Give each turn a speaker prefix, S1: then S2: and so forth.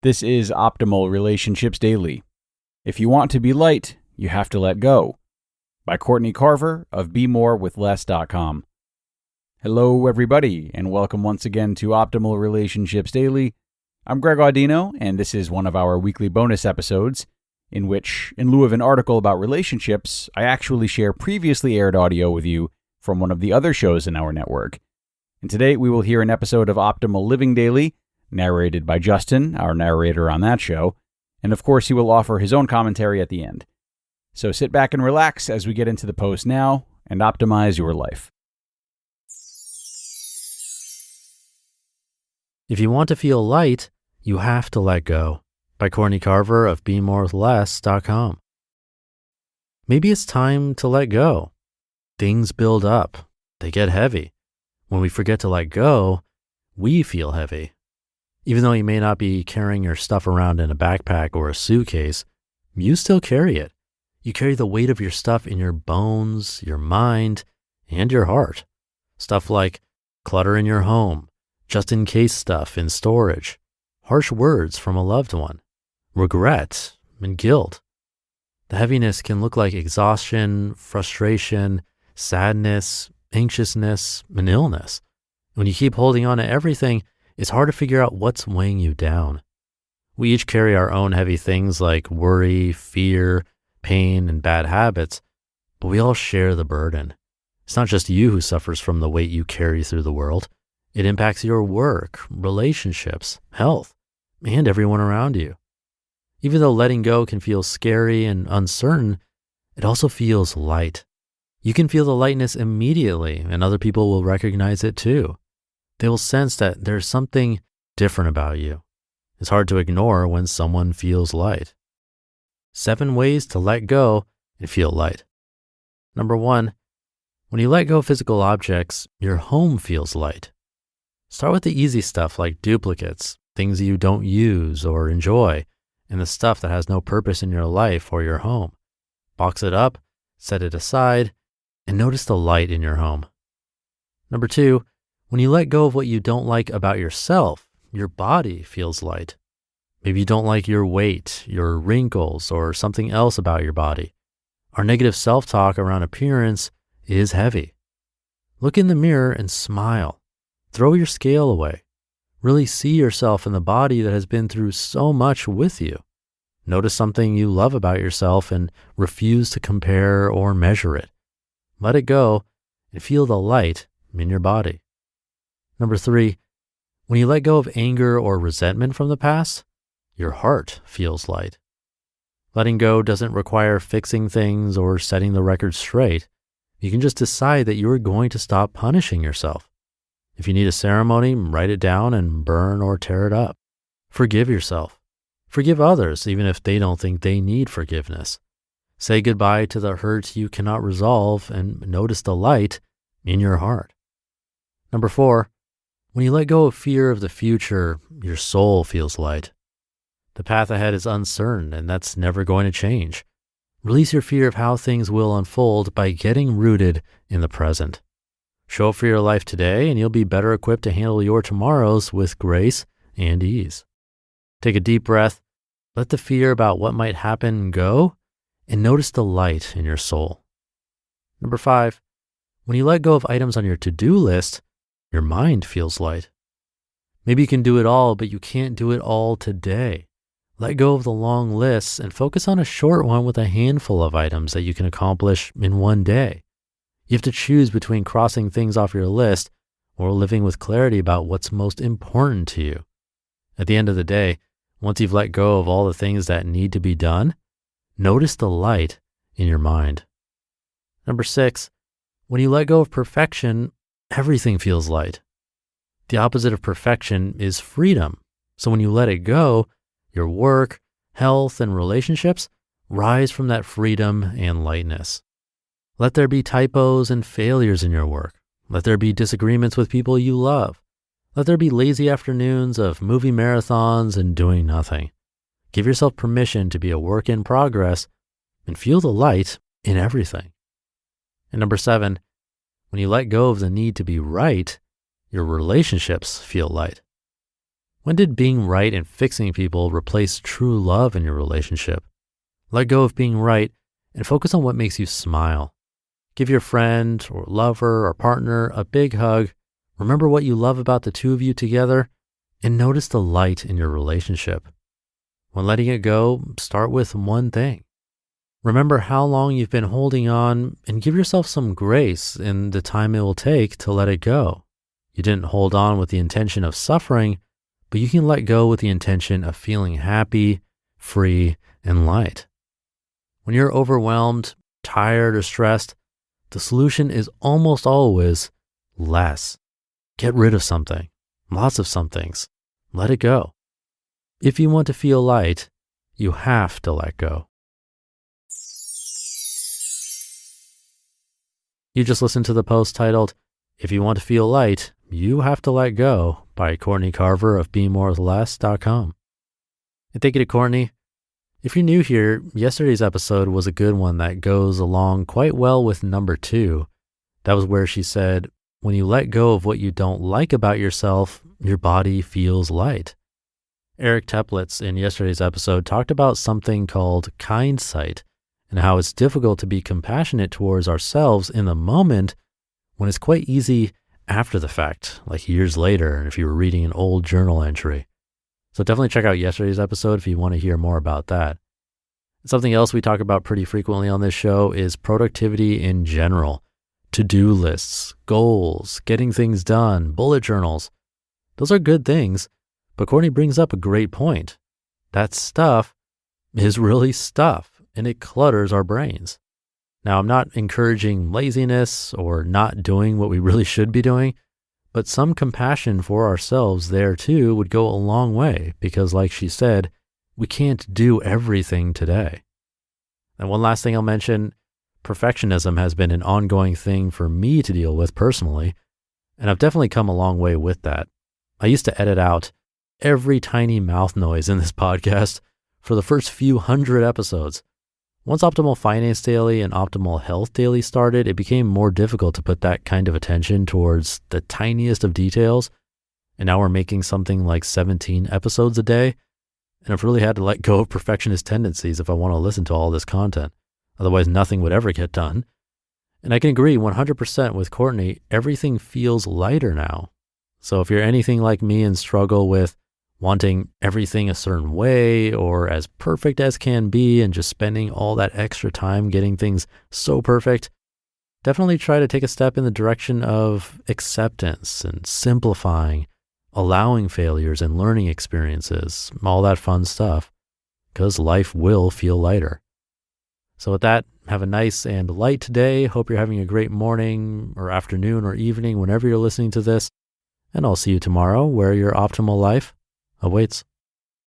S1: This is Optimal Relationships Daily. If you want to be light, you have to let go. By Courtney Carver of BeMoreWithLess.com. Hello, everybody, and welcome once again to Optimal Relationships Daily. I'm Greg Audino, and this is one of our weekly bonus episodes in which, in lieu of an article about relationships, I actually share previously aired audio with you from one of the other shows in our network. And today we will hear an episode of Optimal Living Daily, narrated by Justin, our narrator on that show, and of course he will offer his own commentary at the end. So sit back and relax as we get into the post now and optimize your life.
S2: If you want to feel light, you have to let go. By Courtney Carver of BeMoreWithLess.com. Maybe it's time to let go. Things build up. They get heavy. When we forget to let go, we feel heavy. Even though you may not be carrying your stuff around in a backpack or a suitcase, you still carry it. You carry the weight of your stuff in your bones, your mind, and your heart. Stuff like clutter in your home, just-in-case stuff in storage, harsh words from a loved one, regret, and guilt. The heaviness can look like exhaustion, frustration, sadness, anxiousness, and illness. When you keep holding on to everything, it's hard to figure out what's weighing you down. We each carry our own heavy things like worry, fear, pain, and bad habits, but we all share the burden. It's not just you who suffers from the weight you carry through the world. It impacts your work, relationships, health, and everyone around you. Even though letting go can feel scary and uncertain, it also feels light. You can feel the lightness immediately, and other people will recognize it too. They will sense that there's something different about you. It's hard to ignore when someone feels light. 7 ways to let go and feel light. Number 1, when you let go of physical objects, your home feels light. Start with the easy stuff like duplicates, things you don't use or enjoy, and the stuff that has no purpose in your life or your home. Box it up, set it aside, and notice the light in your home. Number 2, when you let go of what you don't like about yourself, your body feels light. Maybe you don't like your weight, your wrinkles, or something else about your body. Our negative self-talk around appearance is heavy. Look in the mirror and smile. Throw your scale away. Really see yourself in the body that has been through so much with you. Notice something you love about yourself and refuse to compare or measure it. Let it go and feel the light in your body. Number 3, when you let go of anger or resentment from the past, your heart feels light. Letting go doesn't require fixing things or setting the record straight. You can just decide that you are going to stop punishing yourself. If you need a ceremony, write it down and burn or tear it up. Forgive yourself. Forgive others, even if they don't think they need forgiveness. Say goodbye to the hurt you cannot resolve and notice the light in your heart. Number 4, when you let go of fear of the future, your soul feels light. The path ahead is uncertain, and that's never going to change. Release your fear of how things will unfold by getting rooted in the present. Show up for your life today, and you'll be better equipped to handle your tomorrows with grace and ease. Take a deep breath, let the fear about what might happen go, and notice the light in your soul. Number 5, when you let go of items on your to-do list, your mind feels light. Maybe you can do it all, but you can't do it all today. Let go of the long lists and focus on a short one with a handful of items that you can accomplish in one day. You have to choose between crossing things off your list or living with clarity about what's most important to you. At the end of the day, once you've let go of all the things that need to be done, notice the light in your mind. Number 6, when you let go of perfection, everything feels light. The opposite of perfection is freedom. So when you let it go, your work, health, and relationships rise from that freedom and lightness. Let there be typos and failures in your work. Let there be disagreements with people you love. Let there be lazy afternoons of movie marathons and doing nothing. Give yourself permission to be a work in progress and feel the light in everything. And number 7, when you let go of the need to be right, your relationships feel light. When did being right and fixing people replace true love in your relationship? Let go of being right and focus on what makes you smile. Give your friend or lover or partner a big hug. Remember what you love about the two of you together and notice the light in your relationship. When letting it go, start with one thing. Remember how long you've been holding on and give yourself some grace in the time it will take to let it go. You didn't hold on with the intention of suffering, but you can let go with the intention of feeling happy, free, and light. When you're overwhelmed, tired, or stressed, the solution is almost always less. Get rid of something, lots of some things. Let it go. If you want to feel light, you have to let go. You just listened to the post titled, If You Want to Feel Light, You Have to Let Go by Courtney Carver of BeMoreWithLess.com. And thank you to Courtney. If you're new here, yesterday's episode was a good one that goes along quite well with number 2. That was where she said, when you let go of what you don't like about yourself, your body feels light. Eric Teplitz in yesterday's episode talked about something called hindsight and how it's difficult to be compassionate towards ourselves in the moment when it's quite easy after the fact, like years later, if you were reading an old journal entry. So definitely check out yesterday's episode if you want to hear more about that. Something else we talk about pretty frequently on this show is productivity in general. To-do lists, goals, getting things done, bullet journals. Those are good things, but Courtney brings up a great point. That stuff is really stuff, and it clutters our brains. Now, I'm not encouraging laziness or not doing what we really should be doing, but some compassion for ourselves there too would go a long way because, like she said, we can't do everything today. And one last thing I'll mention, perfectionism has been an ongoing thing for me to deal with personally, and I've definitely come a long way with that. I used to edit out every tiny mouth noise in this podcast for the first few hundred episodes. Once Optimal Finance Daily and Optimal Health Daily started, it became more difficult to put that kind of attention towards the tiniest of details. And now we're making something like 17 episodes a day. And I've really had to let go of perfectionist tendencies if I want to listen to all this content. Otherwise, nothing would ever get done. And I can agree 100% with Courtney, everything feels lighter now. So if you're anything like me and struggle with wanting everything a certain way or as perfect as can be and just spending all that extra time getting things so perfect, definitely try to take a step in the direction of acceptance and simplifying, allowing failures and learning experiences, all that fun stuff, because life will feel lighter. So with that, have a nice and light day. Hope you're having a great morning or afternoon or evening whenever you're listening to this. And I'll see you tomorrow where your optimal life awaits.